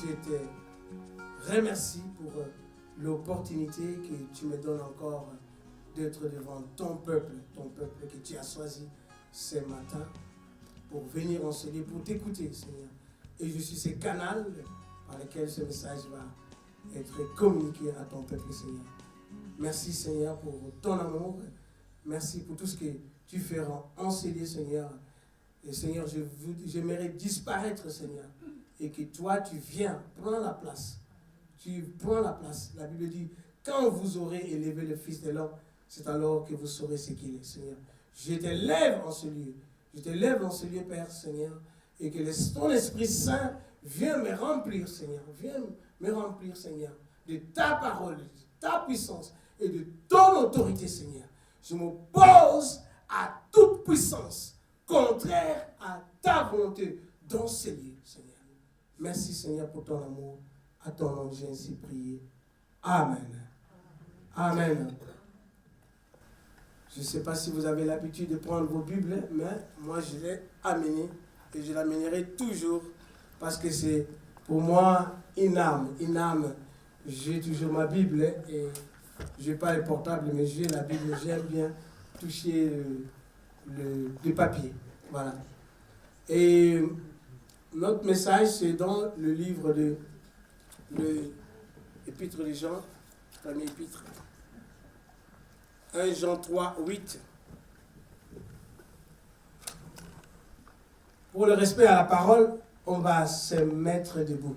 je te remercie pour l'opportunité que tu me donnes encore d'être devant ton peuple que tu as choisi ce matin pour venir en ce lieu, pour t'écouter, Seigneur. Et je suis ce canal par lequel ce message va être communiqué à ton peuple, Seigneur. Merci, Seigneur, pour ton amour. Merci pour tout ce que tu feras en ce lieu, Seigneur. Et Seigneur, j'aimerais disparaître, Seigneur. Et que toi, tu viens, prends la place. Tu prends la place. La Bible dit, quand vous aurez élevé le Fils de l'homme, c'est alors que vous saurez ce qu'il est, Seigneur. Je te lève en ce lieu. Je te lève en ce lieu, Père, Seigneur. Et que ton Esprit Saint vienne me remplir, Seigneur. Viens me remplir, Seigneur, de ta parole, de ta puissance et de ton autorité, Seigneur. Je m'oppose à toute puissance contraire à ta volonté dans ces lieux, Seigneur. Merci, Seigneur, pour ton amour. À ton nom, j'ai ainsi prié. Amen. Amen. Je ne sais pas si vous avez l'habitude de prendre vos Bibles, mais moi, je l'ai amené et je l'amènerai toujours parce que c'est pour moi une arme. Une arme. J'ai toujours ma Bible et je n'ai pas le portable, mais j'ai la Bible. J'aime bien toucher le papier. Voilà. Et notre message, c'est dans le livre de l'Épître de Jean, premier épître. 1 Jean 3, 8. Pour le respect à la parole, on va se mettre debout.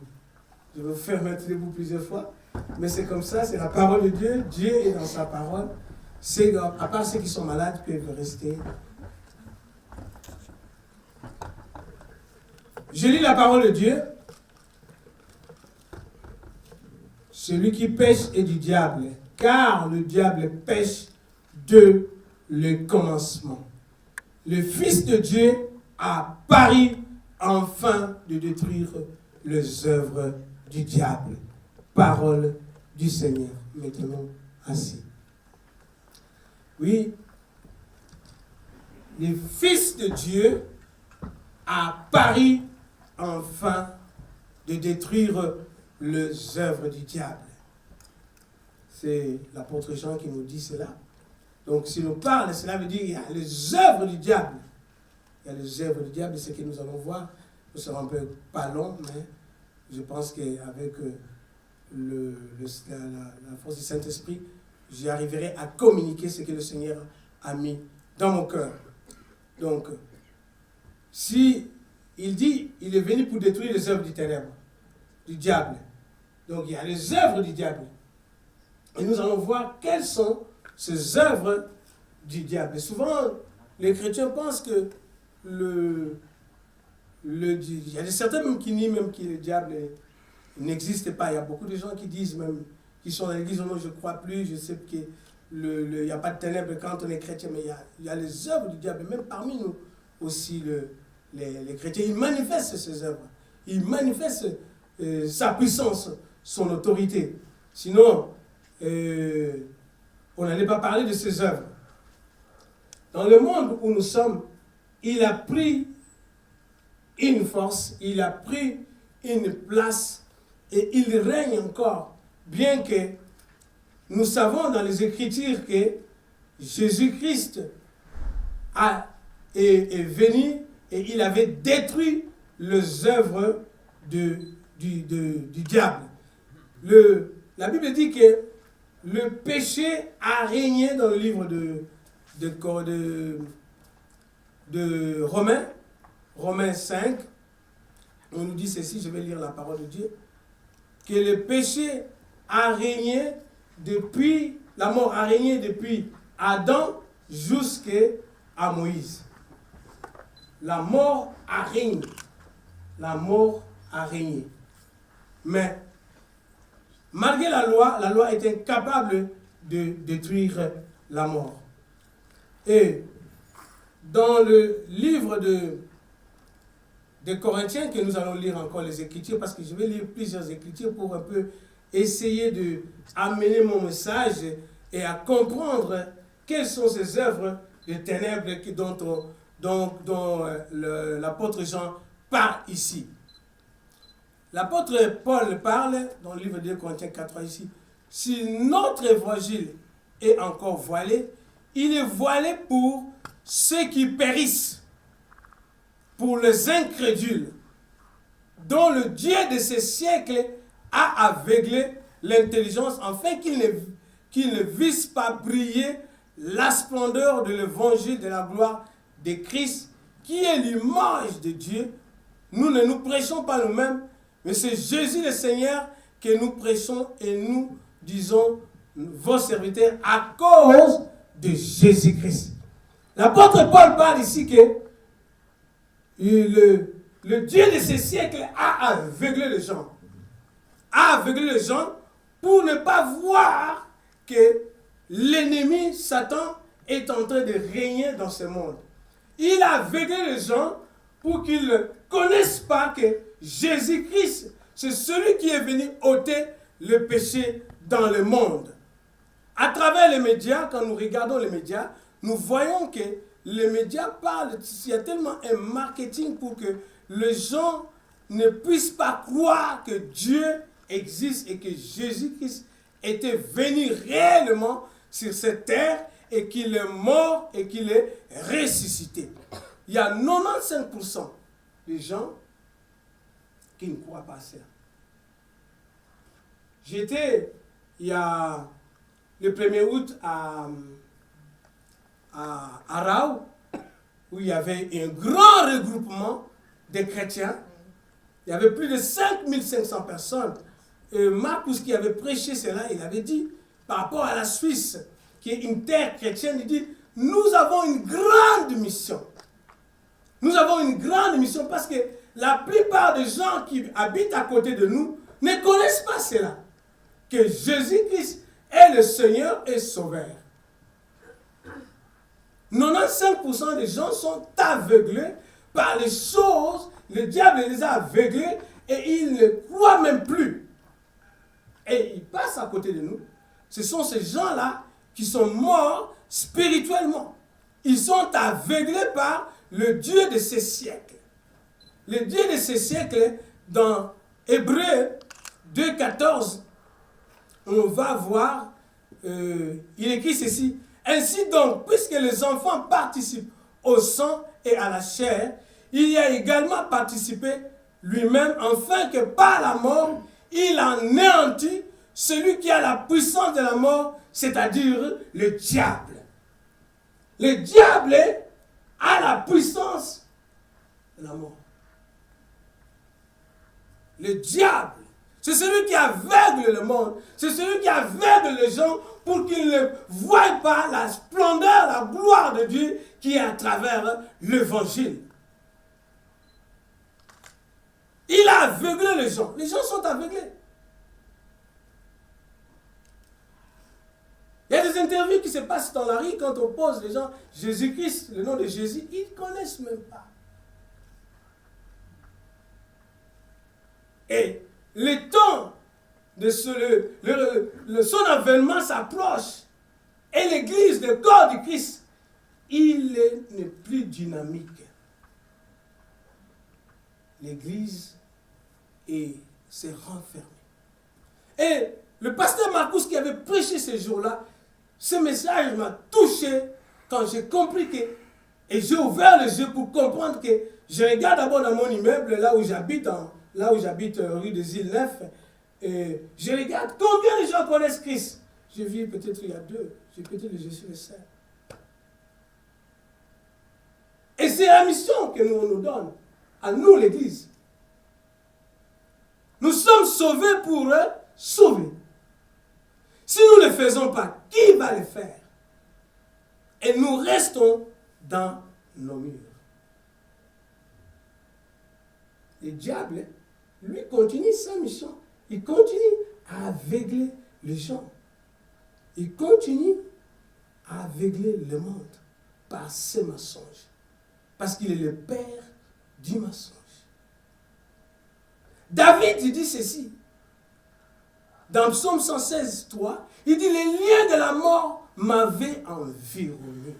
Je vais vous faire mettre debout plusieurs fois, mais c'est comme ça, c'est la parole de Dieu. Dieu est dans sa parole. À part ceux qui sont malades, peuvent rester. Je lis la parole de Dieu. Celui qui pêche est du diable, car le diable pêche de le commencement. Le Fils de Dieu a paru afin de détruire les œuvres du diable. Parole du Seigneur. Mettons-nous assis. Oui, le Fils de Dieu a paru afin de détruire les œuvres du diable. C'est l'apôtre Jean qui nous dit cela. Donc, s'il nous parle, cela veut dire qu'il y a les œuvres du diable. Il y a les œuvres du diable, c'est ce que nous allons voir. Ce sera un peu pas long, mais je pense qu'avec la force du Saint-Esprit, j'y arriverai à communiquer ce que le Seigneur a mis dans mon cœur. Donc, si il dit, il est venu pour détruire les œuvres du ténèbre, du diable. Donc, il y a les œuvres du diable. Et nous allons voir quelles sont ces œuvres du diable. Et souvent, les chrétiens pensent que il y a certains même qui nient même que le diable n'existe pas. Il y a beaucoup de gens qui disent même, qui sont dans l'église, non, je ne crois plus, je sais qu'il n'y a pas de ténèbres quand on est chrétien, mais il y a les œuvres du diable. Même parmi nous aussi, les chrétiens, ils manifestent ces œuvres. Ils manifestent sa puissance, son autorité. Sinon, on n'allait pas parler de ces œuvres. Dans le monde où nous sommes, il a pris une force, il a pris une place et il règne encore. Bien que nous savons dans les Écritures que Jésus-Christ est venu et il avait détruit les œuvres du diable. La Bible dit que le péché a régné dans le livre de Romains 5. On nous dit ceci, je vais lire la parole de Dieu, que le péché a régné depuis, la mort a régné depuis Adam jusqu'à Moïse. La mort a régné. La mort a régné. Mais malgré la loi est incapable de détruire la mort. Et dans le livre de Corinthiens, que nous allons lire encore les Écritures, parce que je vais lire plusieurs Écritures pour un peu essayer d'amener mon message et à comprendre quelles sont ces œuvres de ténèbres dont l'apôtre Jean parle ici. l'apôtre Paul parle dans le livre de Corinthiens 4 ici. Si notre évangile est encore voilé, il est voilé pour ceux qui périssent, pour les incrédules, dont le Dieu de ces siècles a aveuglé l'intelligence, afin qu'ils ne vissent pas briller la splendeur de l'évangile de la gloire de Christ, qui est l'image de Dieu. Nous ne nous prêchons pas nous-mêmes, mais c'est Jésus le Seigneur que nous prêchons, et nous disons vos serviteurs à cause de Jésus-Christ. L'apôtre Paul parle ici que le Dieu de ces siècles a aveuglé les gens. A aveuglé les gens pour ne pas voir que l'ennemi, Satan, est en train de régner dans ce monde. Il a aveuglé les gens pour qu'ils ne connaissent pas que Jésus-Christ, c'est celui qui est venu ôter le péché dans le monde. À travers les médias, quand nous regardons les médias, nous voyons que les médias parlent, il y a tellement un marketing pour que les gens ne puissent pas croire que Dieu existe et que Jésus-Christ était venu réellement sur cette terre et qu'il est mort et qu'il est ressuscité. Il y a 95% des gens qui ne croient pas à ça. J'étais, il y a le 1er août à Arao, où il y avait un grand regroupement de chrétiens. Il y avait plus de 5500 personnes. Et Marcus, qui avait prêché cela, il avait dit, par rapport à la Suisse, qui est une terre chrétienne, il dit, nous avons une grande mission. Nous avons une grande mission parce que la plupart des gens qui habitent à côté de nous ne connaissent pas cela. Que Jésus-Christ est le Seigneur et Sauveur. 95% des gens sont aveuglés par les choses. Le diable les a aveuglés et ils ne croient même plus. Et ils passent à côté de nous. Ce sont ces gens-là qui sont morts spirituellement. Ils sont aveuglés par le Dieu de ces siècles. Le Dieu de ces siècles, dans Hébreux 2,14, on va voir, il écrit ceci. Ainsi donc, puisque les enfants participent au sang et à la chair, il y a également participé lui-même, afin que par la mort, il anéantit celui qui a la puissance de la mort, c'est-à-dire le diable. Le diable a la puissance de la mort. Le diable, c'est celui qui aveugle le monde, c'est celui qui aveugle les gens pour qu'ils ne voient pas la splendeur, la gloire de Dieu qui est à travers l'évangile. Il a aveuglé les gens. Les gens sont aveuglés. Il y a des interviews qui se passent dans la rue quand on pose les gens Jésus-Christ, le nom de Jésus, ils ne connaissent même pas. Et le temps de son avènement s'approche. Et l'église, le corps du Christ, il n'est plus dynamique. L'église s'est renfermée. Et le pasteur Marcus qui avait prêché ce jour-là, ce message m'a touché quand j'ai compris que, et j'ai ouvert les yeux pour comprendre que, je regarde d'abord dans mon immeuble, là où j'habite rue des Îles Neufs, et je regarde combien de gens connaissent Christ. J'ai vu peut-être il y a 2, j'ai peut-être je suis le seul. Et c'est la mission que nous donne, à nous l'église. Nous sommes sauvés pour sauver. Si nous ne le faisons pas, qui va le faire? Et nous restons dans nos murs. Le diable, lui, continue sa mission. Il continue à aveugler les gens. Il continue à aveugler le monde par ses mensonges. Parce qu'il est le père du mensonge. David, il dit ceci. Dans Psaume 116, 3, il dit, les liens de la mort m'avaient environné.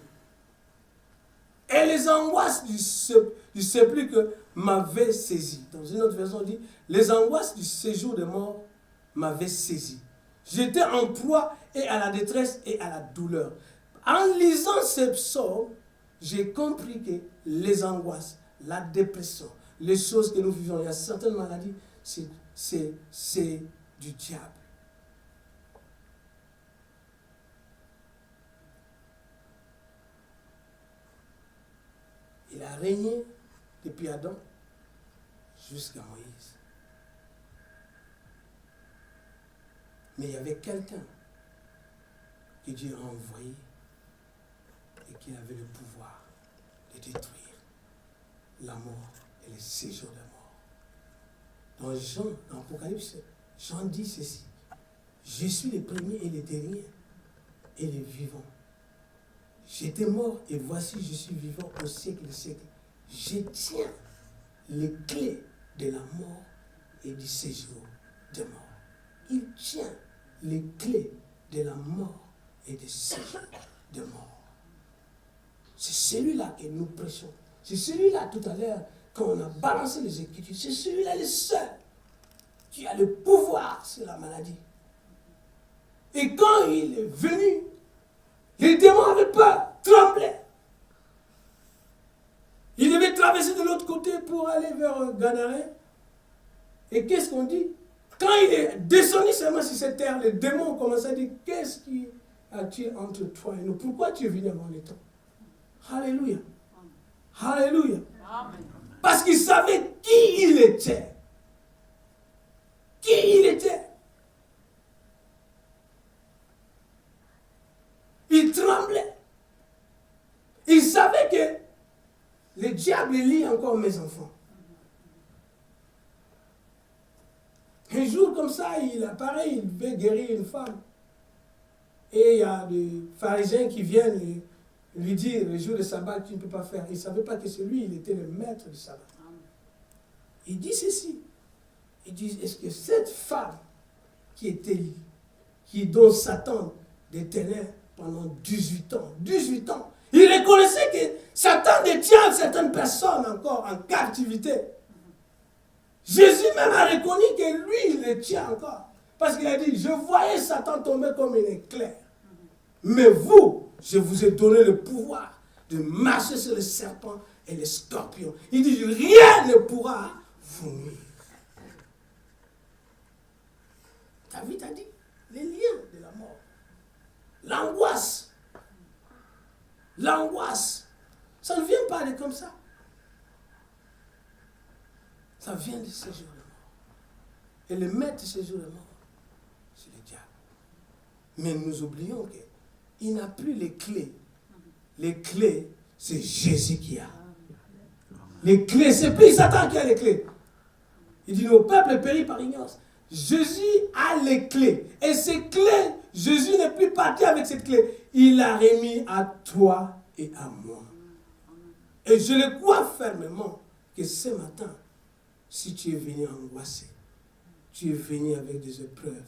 Et les les angoisses du sépulcre m'avaient saisi. Dans une autre version, on dit, les angoisses du séjour de mort m'avaient saisi. J'étais en proie et à la détresse et à la douleur. En lisant ces psaumes, j'ai compris que les angoisses, la dépression, les choses que nous vivons, il y a certaines maladies, c'est du diable. Il a régné depuis Adam jusqu'à Moïse. Mais il y avait quelqu'un que Dieu a envoyé et qui avait le pouvoir de détruire la mort et le séjour de mort. Dans Jean, dans l'Apocalypse, Jean dit ceci. Je suis le premier et le dernier et le vivant. J'étais mort et voici je suis vivant au siècle des siècles. Je tiens les clés de la mort et du séjour de mort. Il tient les clés de la mort et du séjour de mort. C'est celui-là que nous prêchons. C'est celui-là tout à l'heure, quand on a balancé les Écritures, c'est celui-là le seul qui a le pouvoir sur la maladie. Et quand il est venu, les démons avaient peur, tremblaient. Il devait traverser de l'autre côté pour aller vers Gadarène. Et qu'est-ce qu'on dit? Quand il est descendu seulement sur cette terre, les démons ont commencé à dire, qu'est-ce qui a-t-il entre toi et nous? Pourquoi tu es venu avant le temps? Alléluia. Alléluia. Amen. Parce qu'il savait qui il était. Qui il était. Il tremblait. Il savait que le diable lie encore mes enfants. Un jour comme ça, il apparaît, il veut guérir une femme. Et il y a des pharisiens qui viennent lui dire, le jour de sabbat, tu ne peux pas faire. Il ne savait pas que c'est lui, il était le maître du sabbat. Il dit ceci. Il dit, est-ce que cette femme dont Satan détenait pendant 18 ans, il reconnaissait que Satan détient certaines personnes encore en captivité. Jésus même a reconnu que lui, il les tient encore. Parce qu'il a dit, je voyais Satan tomber comme un éclair. Mais vous, je vous ai donné le pouvoir de marcher sur les serpents et les scorpions. Il dit, rien ne pourra vous nuire. David a dit, les liens de la mort. L'angoisse, ça ne vient pas de comme ça. Ça vient de ce jour de mort. Et le maître de ce jour de mort, c'est le diable. Mais nous oublions qu'il n'a plus les clés. Les clés, c'est Jésus qui a. Les clés, c'est plus Satan qui a les clés. Il dit, nos peuples périssent par ignorance. Jésus a les clés. Et ces clés, Jésus n'est plus parti avec cette clé. Il l'a remis à toi et à moi. Et je le crois fermement que ce matin, si tu es venu angoissé, tu es venu avec des épreuves,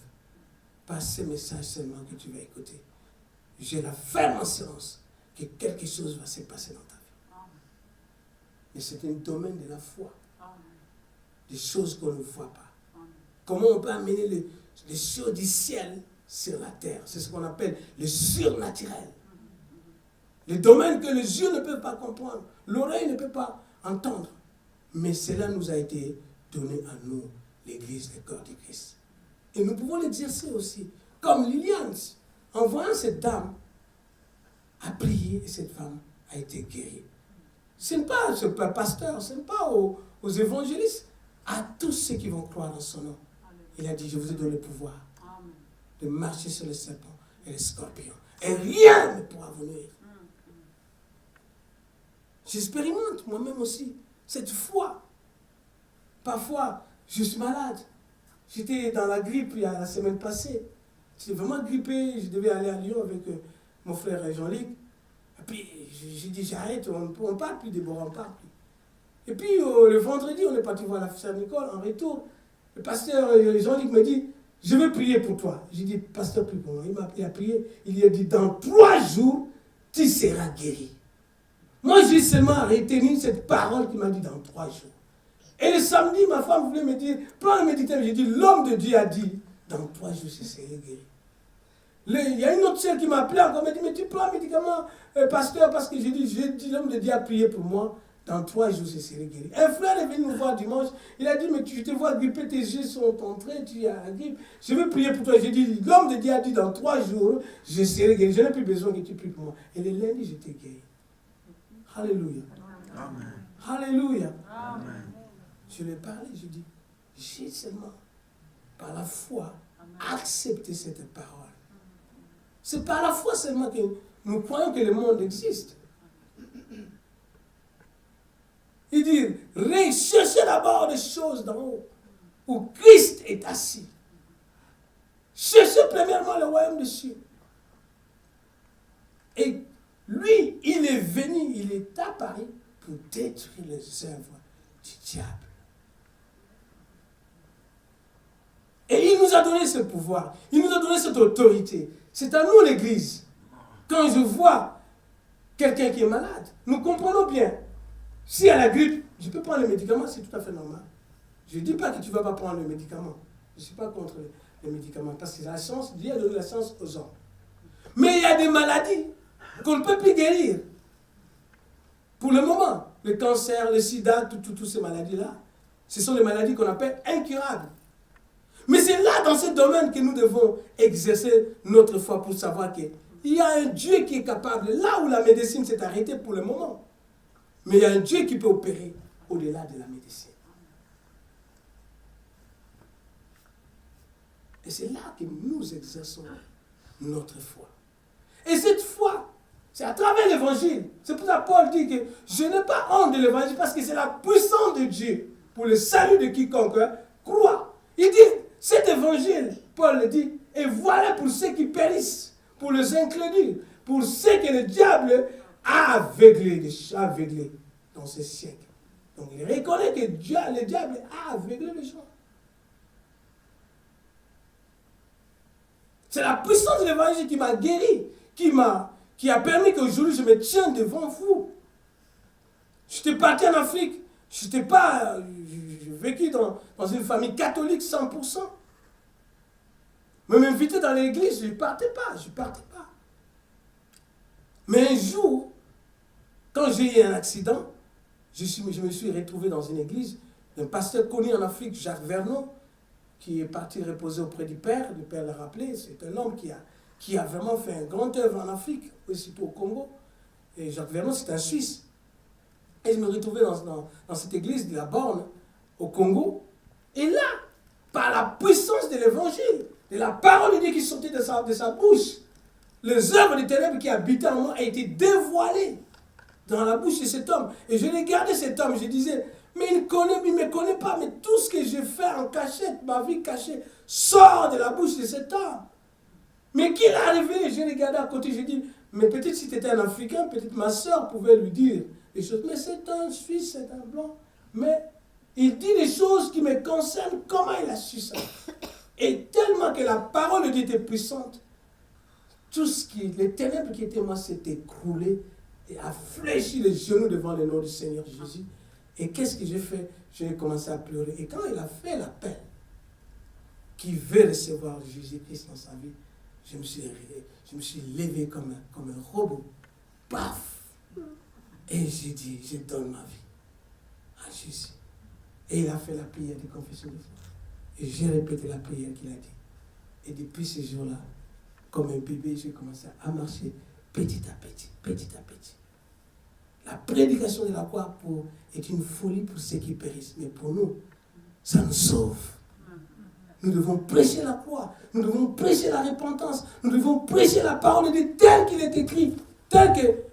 pas ce message seulement que tu vas écouter. J'ai la ferme assurance que quelque chose va se passer dans ta vie. Mais c'est un domaine de la foi. Des choses qu'on ne voit pas. Comment on peut amener les choses du ciel sur la terre? C'est ce qu'on appelle le surnaturel. Les domaines que les yeux ne peuvent pas comprendre, l'oreille ne peut pas entendre. Mais cela nous a été donné à nous, l'Église, le corps du Christ. Et nous pouvons l'exercer aussi. Comme Liliane, en voyant cette dame, a prié et cette femme a été guérie. Ce n'est pas au pasteur, ce n'est pas aux évangélistes, à tous ceux qui vont croire en son nom. Il a dit, je vous ai donné le pouvoir de marcher sur les serpents et les scorpions. Et rien ne pourra vous nuire. J'expérimente moi-même aussi cette foi. Parfois, je suis malade. J'étais dans la grippe il y a la semaine passée. J'étais vraiment grippé. Je devais aller à Lyon avec mon frère Jean-Luc. Et puis, j'ai dit, j'arrête, on ne parle plus des bords, on ne parle plus. Et puis, le vendredi, on est parti voir la sœur Nicole en retour. Le pasteur Jean-Luc me dit, je vais prier pour toi. J'ai dit, pasteur, prie pour moi. Il a prié. Il lui a dit, dans 3 jours, tu seras guéri. Moi, j'ai seulement retenu cette parole qui m'a dit dans 3 jours. Et le samedi, ma femme voulait me dire, prends le médicament. J'ai dit, l'homme de Dieu a dit, dans 3 jours, je serai guéri. Il y a une autre sœur qui m'a appelé encore, m'a dit, mais tu prends un médicament, pasteur, parce que j'ai dit, l'homme de Dieu a prié pour moi. Dans 3 jours, je serai guéri. Un frère est venu nous voir dimanche. Il a dit, mais je te vois gripper, tes yeux sont entrés, tu as la grippe. Je veux prier pour toi. J'ai dit, l'homme de Dieu a dit, dans 3 jours, je serai guéri. Je n'ai plus besoin que tu pries pour moi. Et le lundi, j'étais guéri. Alléluia. Amen. Alléluia. Amen. Je lui ai parlé, je dis, j'ai seulement, par la foi, accepté cette parole. C'est par la foi seulement que nous croyons que le monde existe. Il dit, recherchez d'abord des choses d'en haut, où Christ est assis. Cherchez premièrement le royaume des cieux. Et lui, il est venu, il est apparu pour détruire les œuvres du diable. Et il nous a donné ce pouvoir, il nous a donné cette autorité. C'est à nous l'Église. Quand je vois quelqu'un qui est malade, nous comprenons bien. Si elle a la grippe, je peux prendre le médicament, c'est tout à fait normal. Je ne dis pas que tu ne vas pas prendre le médicament. Je ne suis pas contre les médicaments, parce que la science, Dieu a donné la science aux hommes. Mais il y a des maladies qu'on ne peut plus guérir. Pour le moment, le cancer, le sida, toutes ces maladies-là, ce sont des maladies qu'on appelle incurables. Mais c'est là, dans ce domaine, que nous devons exercer notre foi pour savoir qu'il y a un Dieu qui est capable, là où la médecine s'est arrêtée pour le moment. Mais il y a un Dieu qui peut opérer au-delà de la médecine. Et c'est là que nous exerçons notre foi. Et cette foi, c'est à travers l'évangile. C'est pour ça que Paul dit que je n'ai pas honte de l'évangile parce que c'est la puissance de Dieu pour le salut de quiconque croit. Il dit, cet évangile, Paul le dit, est voilà pour ceux qui périssent, pour les incrédules, pour ceux que le diable a aveuglés dans ce siècle. Donc il reconnaît que le diable a aveuglé les gens. C'est la puissance de l'évangile qui m'a guéri, qui a permis qu'aujourd'hui je me tienne devant vous. J'étais parti en Afrique, j'ai vécu dans une famille catholique 100%. Mais m'inviter dans l'église, je ne partais pas. Mais un jour, quand j'ai eu un accident, je me suis retrouvé dans une église, un pasteur connu en Afrique, Jacques Vernon, qui est parti reposer auprès du Père. Le Père l'a rappelé, c'est un homme qui a vraiment fait un grand œuvre en Afrique, surtout au Congo. Et Jacques Vernon, c'est un Suisse. Et je me retrouvais dans cette église de la Borne, au Congo. Et là, par la puissance de l'évangile, de la parole de Dieu qui sortait de sa bouche, les œuvres des ténèbres qui habitaient en moi ont été dévoilées dans la bouche de cet homme. Et je regardais cet homme, je disais, mais il ne me connaît pas, mais tout ce que j'ai fait en cachette, ma vie cachée, sort de la bouche de cet homme. Mais qu'il est arrivé, je regardais à côté, je dis, mais peut-être si tu étais un Africain, peut-être ma soeur pouvait lui dire des choses. Mais c'est un Suisse, c'est un Blanc. Mais il dit des choses qui me concernent, comment il a su ça? Et tellement que la parole de Dieu était puissante, les ténèbres qui étaient moi s'est écroulé et a fléchi les genoux devant le nom du Seigneur Jésus. Et qu'est-ce que j'ai fait? J'ai commencé à pleurer. Et quand il a fait l'appel, qui veut recevoir Jésus-Christ dans sa vie, je me suis levé comme un robot. Paf! Et j'ai dit, je donne ma vie à Jésus. Et il a fait la prière de confession de foi. Et j'ai répété la prière qu'il a dit. Et depuis ce jour-là, comme un bébé, j'ai commencé à marcher petit à petit, petit à petit. La prédication de la croix est une folie pour ceux qui périssent. Mais pour nous, ça nous sauve. Nous devons prêcher la croix. Nous devons prêcher la repentance. Nous devons prêcher la parole de Dieu telle qu'il est écrit. Tel que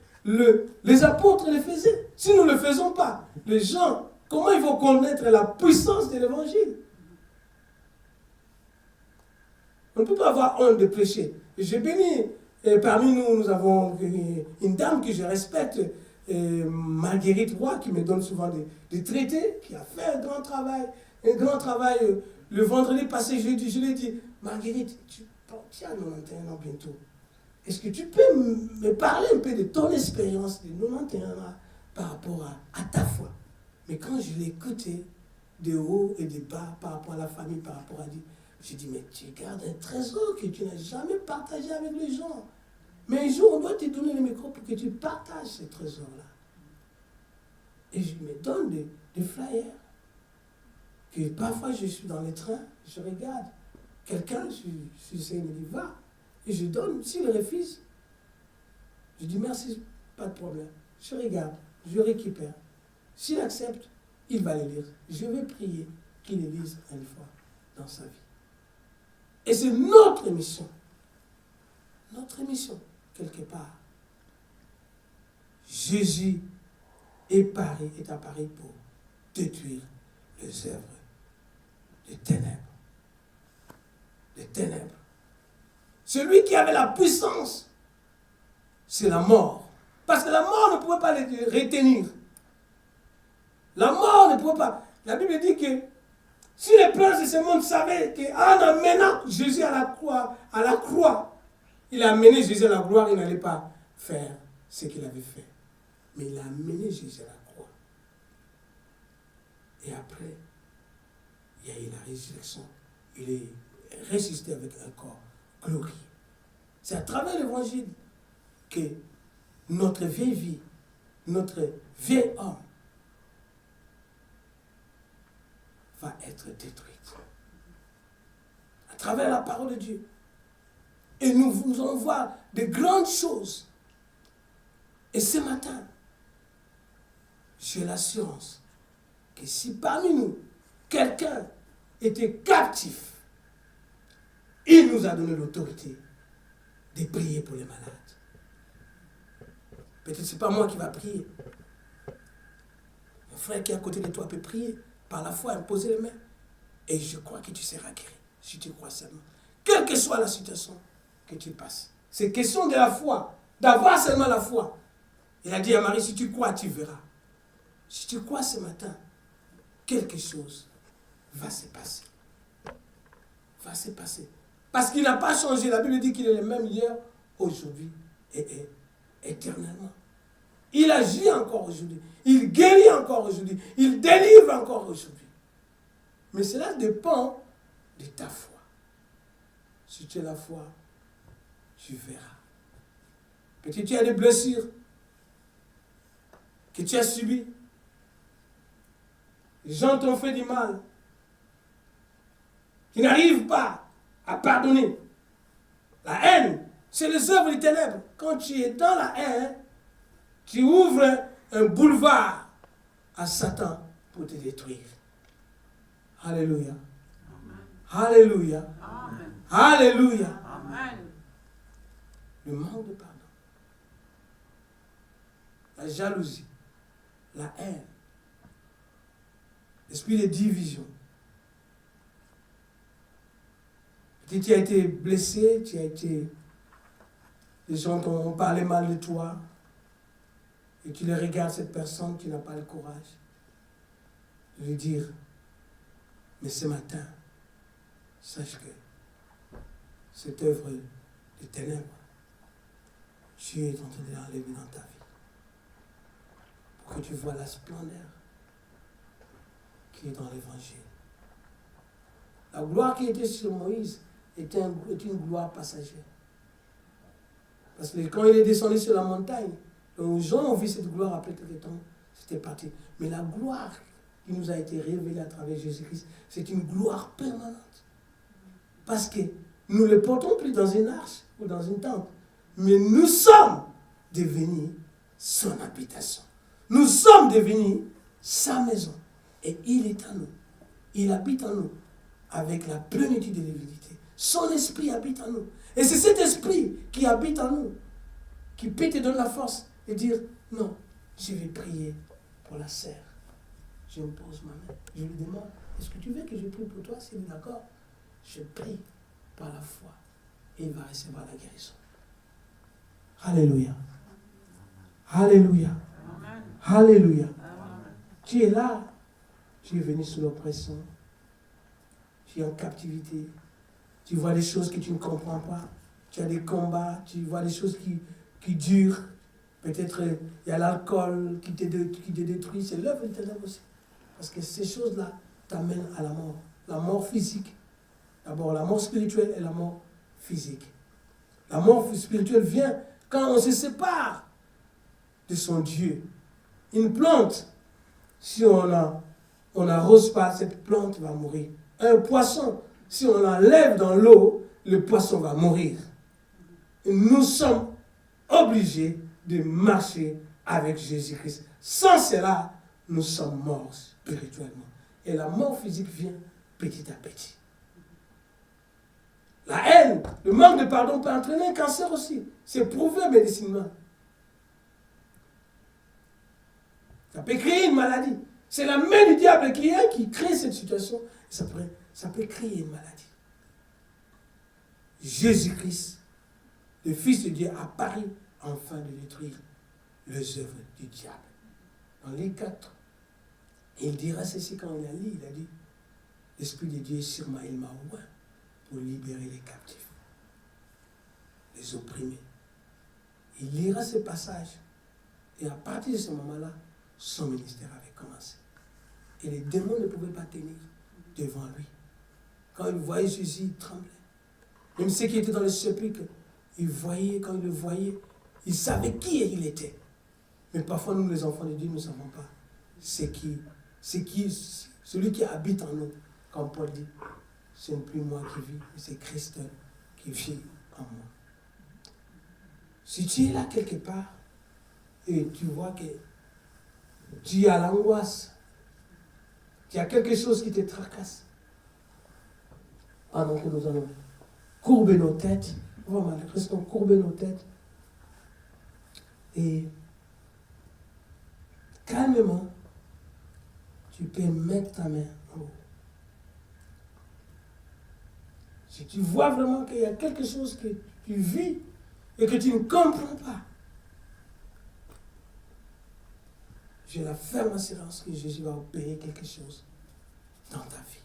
les apôtres le faisaient. Si nous ne le faisons pas, les gens, comment ils vont connaître la puissance de l'évangile? On ne peut pas avoir honte de prêcher. J'ai béni. Et parmi nous, nous avons une dame que je respecte, Marguerite Roy, qui me donne souvent des traités, qui a fait un grand travail. Le vendredi passé, je lui ai dit, Marguerite, tu as 91 ans bientôt. Est-ce que tu peux me parler un peu de ton expérience de 91 ans par rapport à ta foi. Mais quand je l'ai écouté de haut et de bas, par rapport à la famille, par rapport à Dieu, j'ai dit, mais tu gardes un trésor que tu n'as jamais partagé avec les gens. Mais un jour, on doit te donner le micro pour que tu partages ce trésor-là. Et je me donne des flyers. Que parfois, je suis dans les trains, je regarde. Quelqu'un, je sais, me dit, va. Et je donne. S'il refuse, je dis merci, pas de problème. Je regarde, je récupère. S'il accepte, il va le lire. Je vais prier qu'il le lise une fois dans sa vie. Et c'est notre mission. Notre mission, quelque part. Jésus est apparu pour détruire les œuvres des ténèbres. Des ténèbres. Celui qui avait la puissance, c'est la mort. Parce que la mort ne pouvait pas les retenir. La mort ne pouvait pas. La Bible dit que si les princes de ce monde savaient qu'en amenant Jésus à la croix, il a amené Jésus à la gloire, il n'allait pas faire ce qu'il avait fait. Mais il a amené Jésus à la croix. Et après, il y a eu la résurrection. Il est ressuscité avec un corps glorieux. C'est à travers l'évangile que notre vieille vie, notre vieil homme va être détruite. À travers la parole de Dieu. Et nous allons voir de grandes choses. Et ce matin, j'ai l'assurance que si parmi nous, quelqu'un était captif, il nous a donné l'autorité de prier pour les malades. Peut-être que ce n'est pas moi qui va prier. Un frère qui est à côté de toi peut prier. Par la foi, imposer les mains. Et je crois que tu seras guéri. Si tu crois seulement. Quelle que soit la situation que tu passes. C'est question de la foi. D'avoir seulement la foi. Il a dit à Marie, si tu crois, tu verras. Si tu crois ce matin, quelque chose va se passer. Va se passer. Parce qu'il n'a pas changé. La Bible dit qu'il est le même hier, aujourd'hui et éternellement. Il agit encore aujourd'hui. Il guérit encore aujourd'hui. Il délivre encore aujourd'hui. Mais cela dépend de ta foi. Si tu as la foi, tu verras. Peut-être tu as des blessures que tu as subies. Les gens t'ont fait du mal. Tu n'arrives pas à pardonner. La haine, c'est les œuvres des ténèbres. Quand tu es dans la haine, tu ouvres un boulevard à Satan pour te détruire. Alléluia. Amen. Alléluia. Amen. Alléluia. Amen. Le manque de pardon. La jalousie. La haine. L'esprit de division. Si tu as été blessé, les gens t'ont parlé mal de toi, et tu les regardes, cette personne qui n'a pas le courage de lui dire, mais ce matin, sache que cette œuvre de ténèbres, Dieu est en train de l'enlever dans ta vie, pour que tu vois la splendeur qui est dans l'évangile. La gloire qui était sur Moïse est une gloire passagère. Parce que quand il est descendu sur la montagne, les gens ont vu cette gloire après quelques temps, c'était parti. Mais la gloire qui nous a été révélée à travers Jésus-Christ, c'est une gloire permanente. Parce que nous ne le portons plus dans une arche ou dans une tente, mais nous sommes devenus son habitation. Nous sommes devenus sa maison. Et il est en nous. Il habite en nous avec la plénitude de divinité. Son esprit habite en nous. Et c'est cet esprit qui habite en nous qui peut te donner la force et dire, non, je vais prier pour la sœur. Je me pose ma main. Je lui demande, est-ce que tu veux que je prie pour toi? S'il est d'accord, je prie par la foi. Et il va recevoir la guérison. Alléluia. Alléluia. Amen. Alléluia. Amen. Tu es là. Tu es venu sous l'oppression. Tu es en captivité. Tu vois des choses que tu ne comprends pas. Tu as des combats. Tu vois des choses qui durent. Peut-être il y a l'alcool qui te détruit, c'est l'œuvre des ténèbres aussi. Parce que ces choses-là t'amènent à la mort. La mort physique, d'abord la mort spirituelle et la mort physique. La mort spirituelle vient quand on se sépare de son Dieu. Une plante, si on n'arrose pas, cette plante va mourir. Un poisson, si on l'enlève dans l'eau, le poisson va mourir. Et nous sommes obligés de marcher avec Jésus-Christ. Sans cela, nous sommes morts spirituellement. Et la mort physique vient petit à petit. La haine, le manque de pardon peut entraîner un cancer aussi. C'est prouvé médicinement. Ça peut créer une maladie. C'est la main du diable qui crée cette situation. Ça peut créer une maladie. Jésus-Christ, le Fils de Dieu, apparaît afin de détruire les œuvres du diable. Dans les 4, il dira ceci quand on a lu, il a dit, l'Esprit de Dieu est sur moi, il m'a oint pour libérer les captifs, les opprimés. Il lira ce passage et à partir de ce moment-là, son ministère avait commencé. Et les démons ne pouvaient pas tenir devant lui. Quand ils voyaient Jésus, ils tremblaient. Même ceux qui étaient dans le sépulcre, ils voyaient, quand ils le voyaient, ils savaient qui il était. Mais parfois, nous, les enfants de Dieu, nous ne savons pas celui qui habite en nous. Comme Paul dit, ce n'est plus moi qui vis, mais c'est Christ qui vit en moi. Si tu es là quelque part et tu vois que tu as l'angoisse, qu'il y a quelque chose qui te tracasse, pendant que nous allons courber nos têtes, vraiment, restons courber nos têtes et calmement, tu peux mettre ta main en haut. Si tu vois vraiment qu'il y a quelque chose que tu vis et que tu ne comprends pas, j'ai la ferme assurance que Jésus va opérer quelque chose dans ta vie.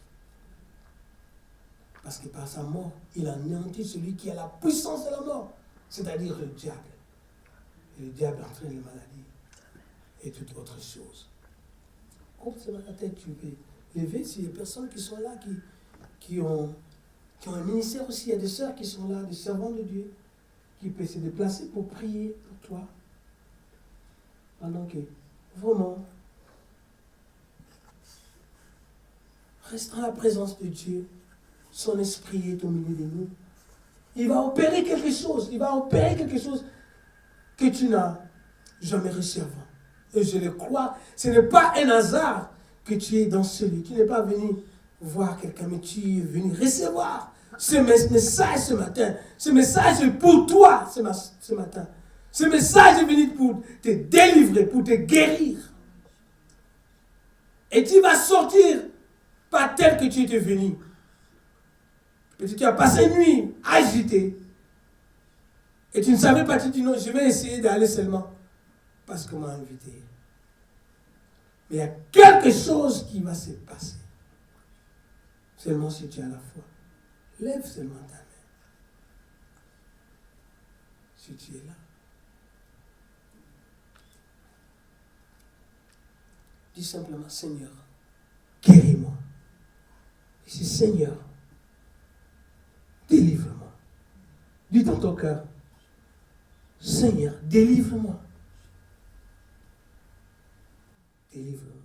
Parce que par sa mort, il a anéanti celui qui a la puissance de la mort, c'est-à-dire le diable. Et le diable entraîne les maladies et toute autre chose. Comme c'est dans la tête, tu peux lever. S'il y a des personnes qui sont là, qui ont un ministère aussi, il y a des sœurs qui sont là, des servants de Dieu, qui peuvent se déplacer pour prier pour toi. Pendant que, vraiment, reste en la présence de Dieu. Son esprit est au milieu de nous. Il va opérer quelque chose. Il va opérer quelque chose que tu n'as jamais reçu avant. Et je le crois. Ce n'est pas un hasard que tu es dans ce lieu. Tu n'es pas venu voir quelqu'un, mais tu es venu recevoir ce message ce matin. Ce message est pour toi ce matin. Ce message est venu pour te délivrer, pour te guérir. Et tu vas sortir pas tel que tu étais venu. Peut-être tu as passé une nuit agité. Et tu ne savais pas, tu dis non, je vais essayer d'aller seulement parce qu'on m'a invité. Mais il y a quelque chose qui va se passer. Seulement si tu as la foi. Lève seulement ta main. Si tu es là. Dis simplement, Seigneur, guéris-moi. Dis, Seigneur, délivre-moi. Dis dans ton cœur, Seigneur, délivre-moi. Délivre-moi.